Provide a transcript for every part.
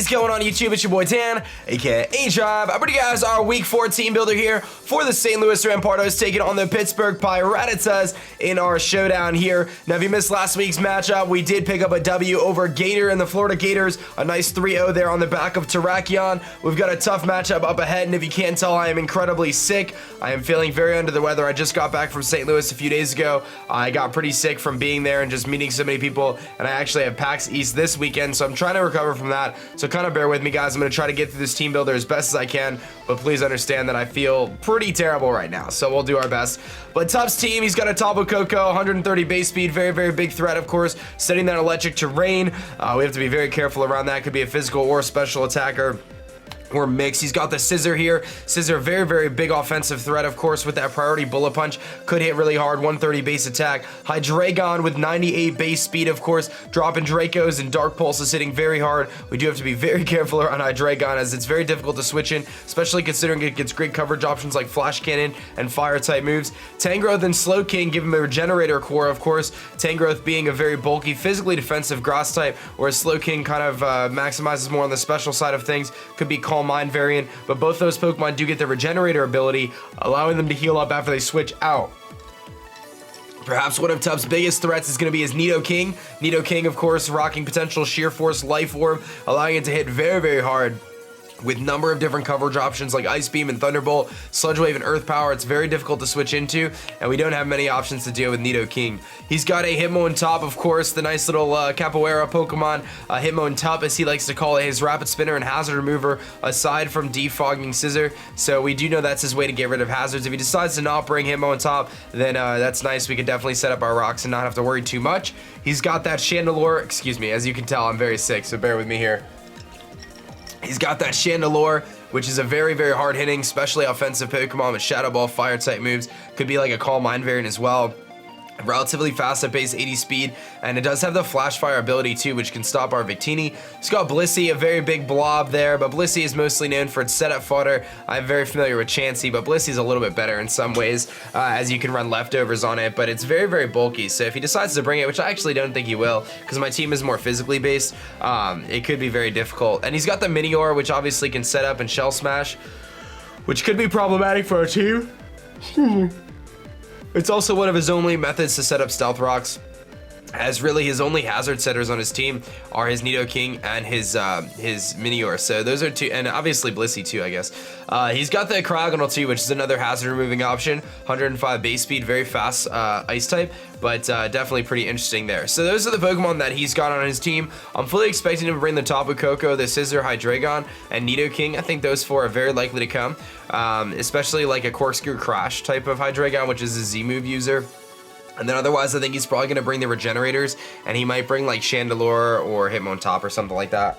going on YouTube? It's your boy Dan, aka aDrive. I bring you guys our Week 4 team builder here for the St. Louis Rampardos, taking on the Pittsburgh Pirattatas in our showdown here. Now, if you missed last week's matchup, we did pick up a W over Gator and the Florida Gators. A nice 3-0 there on the back of Terrakion. We've got a tough matchup up ahead, and if you can't tell, I am incredibly sick. I am feeling very under the weather. I just got back from St. Louis a few days ago. I got pretty sick from being there and just meeting so many people, and I actually have PAX East this weekend, so I'm trying to recover from that. So kind of bear with me, guys. I'm going to try to get through this team builder as best as I can, but please understand that I feel pretty terrible right now, so we'll do our best. But Tup's team, he's got a Tapu Koko, 130 base speed, very, very big threat, of course, setting that electric terrain. We have to be very careful around that. Could be a physical or special attacker, or mix. He's got the Scissor here. Scissor, very, very big offensive threat, of course, with that priority bullet punch. Could hit really hard, 130 base attack. Hydreigon with 98 base speed, of course. Dropping Dracos and Dark Pulse is hitting very hard. We do have to be very careful around Hydreigon, as it's very difficult to switch in, especially considering it gets great coverage options like Flash Cannon and Fire type moves. Tangrowth and Slowking give him a Regenerator core, of course. Tangrowth being a very bulky, physically defensive Grass type, whereas Slowking kind of maximizes more on the special side of things. Could be Calm Mind variant, but both those Pokemon do get the Regenerator ability, allowing them to heal up after they switch out. Perhaps one of Tup's biggest threats is going to be his Nidoking. Nidoking, of course, rocking potential Sheer Force Life Orb, allowing it to hit very, very hard with a number of different coverage options like Ice Beam and Thunderbolt, Sludge Wave and Earth Power. It's very difficult to switch into, and we don't have many options to deal with Nidoking. He's got a Hitmontop, of course, the nice little Capoeira Pokemon, Hitmontop, as he likes to call it, his Rapid Spinner and Hazard Remover, aside from Defogging Scissor. So we do know that's his way to get rid of hazards. If he decides to not bring Hitmontop, then that's nice. We could definitely set up our rocks and not have to worry too much. He's got that Chandelure, excuse me, as you can tell, I'm very sick, so bear with me here. He's got that Chandelure, which is a very, very hard-hitting, especially offensive Pokemon with Shadow Ball, Fire-type moves. Could be like a Calm Mind variant as well. Relatively fast at base 80 speed, and it does have the Flash Fire ability too, which can stop our Victini. He's got Blissey, a very big blob there, but Blissey is mostly known for its setup fodder. I'm very familiar with Chansey, but Blissey's a little bit better in some ways, as you can run leftovers on it, but it's very, very bulky. So if he decides to bring it, which I actually don't think he will, because my team is more physically based, it could be very difficult. And he's got the Minior, which obviously can set up and Shell Smash, which could be problematic for our team. It's also one of his only methods to set up Stealth Rocks, as really his only hazard setters on his team are his Nidoking and his Minior. So those are two, and obviously Blissey too, I guess. He's got the Cryogonal too, which is another hazard removing option. 105 base speed, very fast Ice type, but definitely pretty interesting there. So those are the Pokemon that he's got on his team. I'm fully expecting him to bring the Tapu Koko, the Scissor, Hydreigon, and Nidoking. I think those four are very likely to come, especially like a Corkscrew Crash type of Hydreigon, which is a Z-move user. And then otherwise, I think he's probably going to bring the Regenerators, and he might bring like Chandelure or Hitmontop or something like that.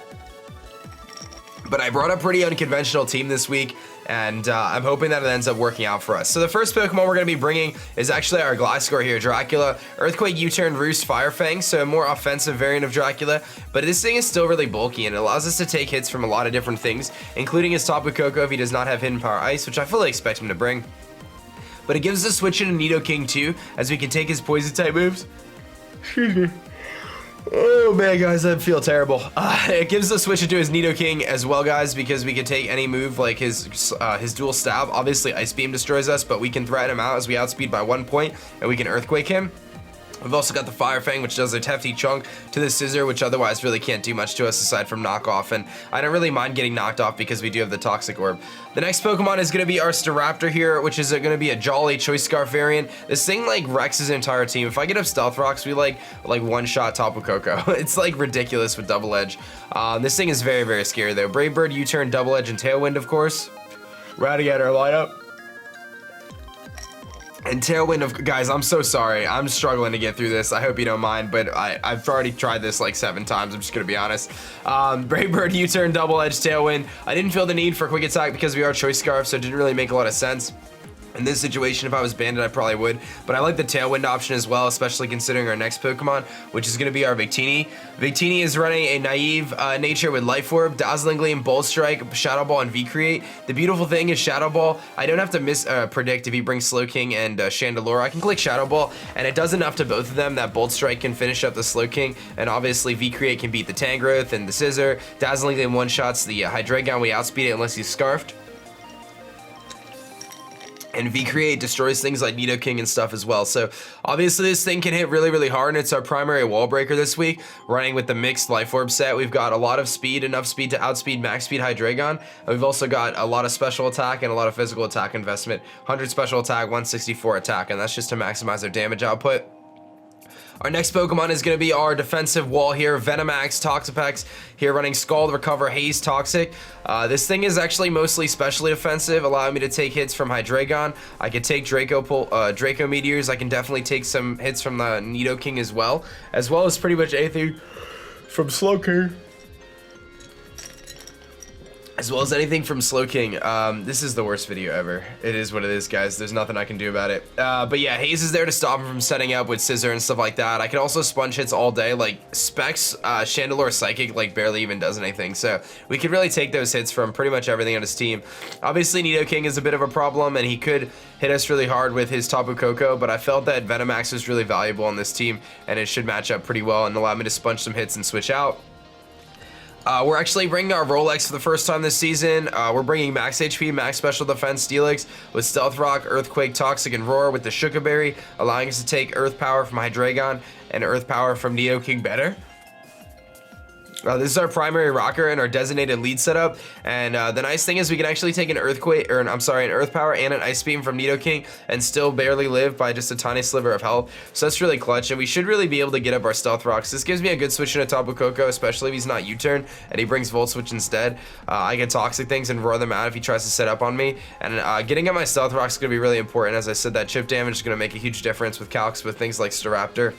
But I brought a pretty unconventional team this week, and I'm hoping that it ends up working out for us. So the first Pokemon we're going to be bringing is actually our Gliscor here, Dracula. Earthquake, U-Turn, Roost, Firefang, so a more offensive variant of Dracula. But this thing is still really bulky, and it allows us to take hits from a lot of different things, including his Tapu Koko if he does not have Hidden Power Ice, which I fully expect him to bring. But it gives us a switch into Nidoking too, as we can take his poison type moves. Excuse me. Oh man, guys, I feel terrible. It gives us a switch into his Nidoking as well, guys, because we can take any move like his dual stab. Obviously, Ice Beam destroys us, but we can threaten him out as we outspeed by 1 point, and we can Earthquake him. We've also got the Firefang, which does a hefty chunk to the Scissor, which otherwise really can't do much to us aside from knock off, and I don't really mind getting knocked off because we do have the Toxic Orb. The next Pokemon is going to be our Staraptor here, which is going to be a Jolly Choice Scarf variant. This thing like wrecks his entire team. If I get up Stealth Rocks, we like one-shot Tapu Koko. It's like ridiculous with Double Edge. This thing is very, very scary though. Brave Bird, U-Turn, Double Edge, and Tailwind, of course. Rounding out our lineup. And Tailwind, guys, I'm so sorry. I'm struggling to get through this. I hope you don't mind, but I've already tried this like 7 times. I'm just going to be honest. Brave Bird, U-Turn, Double Edge, Tailwind. I didn't feel the need for Quick Attack because we are Choice Scarf, so it didn't really make a lot of sense. In this situation, if I was banded, I probably would. But I like the Tailwind option as well, especially considering our next Pokemon, which is going to be our Victini. Victini is running a naive nature with Life Orb, Dazzling Gleam, Bolt Strike, Shadow Ball, and V-Create. The beautiful thing is Shadow Ball, I don't have to predict if he brings Slowking and Chandelure. I can click Shadow Ball, and it does enough to both of them that Bolt Strike can finish up the Slowking, and obviously V-Create can beat the Tangrowth and the Scissor. Dazzling Gleam one-shots the Hydreigon. We outspeed it unless he's Scarfed. And V-Create destroys things like Nidoking and stuff as well. So obviously this thing can hit really, really hard, and it's our primary wall breaker this week. Running with the mixed Life Orb set, we've got a lot of speed, enough speed to outspeed max speed Hydreigon. And we've also got a lot of special attack and a lot of physical attack investment. 100 special attack, 164 attack, and that's just to maximize our damage output. Our next Pokemon is going to be our defensive wall here, Venomax, Toxapex, here running Scald, Recover, Haze, Toxic. This thing is actually mostly specially defensive, allowing me to take hits from Hydreigon. I could take Draco Meteors. I can definitely take some hits from the Nidoking as well as pretty much anything from Slowking. As well as anything from Slowking. This is the worst video ever. It is what it is, guys. There's nothing I can do about it. But yeah, Haze is there to stop him from setting up with Scissor and stuff like that. I can also sponge hits all day. Like, Specs, Chandelure Psychic, like, barely even does anything. So, we could really take those hits from pretty much everything on his team. Obviously, Nidoking is a bit of a problem, and he could hit us really hard with his Tapu Koko, but I felt that Venomax was really valuable on this team, and it should match up pretty well and allow me to sponge some hits and switch out. We're actually bringing our Rolex for the first time this season. We're bringing max HP, max special defense Steelix with Stealth Rock, Earthquake, Toxic, and Roar with the Shuka Berry, allowing us to take Earth Power from Hydreigon and Earth Power from Nidoking better. This is our primary rocker and our designated lead setup, and the nice thing is we can actually take an Earthquake, or an Earth Power and an Ice Beam from Nidoking and still barely live by just a tiny sliver of health. So that's really clutch, and we should really be able to get up our Stealth Rocks. This gives me a good switch into Tapu Koko, especially if he's not U-turn and he brings Volt Switch instead. I can Toxic things and roar them out if he tries to set up on me, and getting up my Stealth Rocks is going to be really important. As I said, that chip damage is going to make a huge difference with Calcs with things like Staraptor.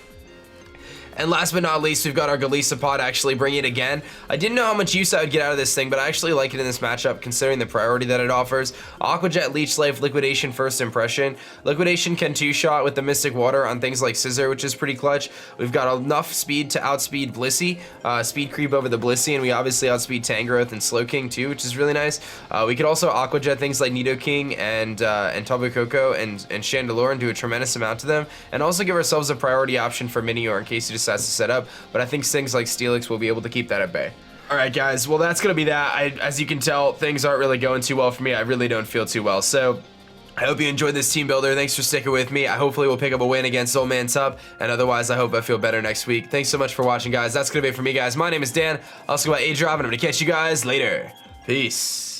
And last but not least, we've got our Golisopod actually bringing it again. I didn't know how much use I would get out of this thing, but I actually like it in this matchup considering the priority that it offers. Aqua Jet, Leech Life, Liquidation, First Impression. Liquidation can two-shot with the Mystic Water on things like Scissor, which is pretty clutch. We've got enough speed to outspeed Blissey, speed creep over the Blissey, and we obviously outspeed Tangrowth and Slowking too, which is really nice. We could also Aqua Jet things like Nidoking and Tapu Koko and Chandelure and do a tremendous amount to them, and also give ourselves a priority option for Minior in case he decides to set up, but I think things like Steelix will be able to keep that at bay. Alright guys, well that's gonna be that. As you can tell, things aren't really going too well for me. I really don't feel too well, so I hope you enjoyed this team builder. Thanks for sticking with me. I hopefully will pick up a win against OldManTup, and otherwise I hope I feel better next week. Thanks so much for watching, guys. That's gonna be it for me, guys. My name is Dan. I'll also go by aDrive, and I'm gonna catch you guys later. Peace.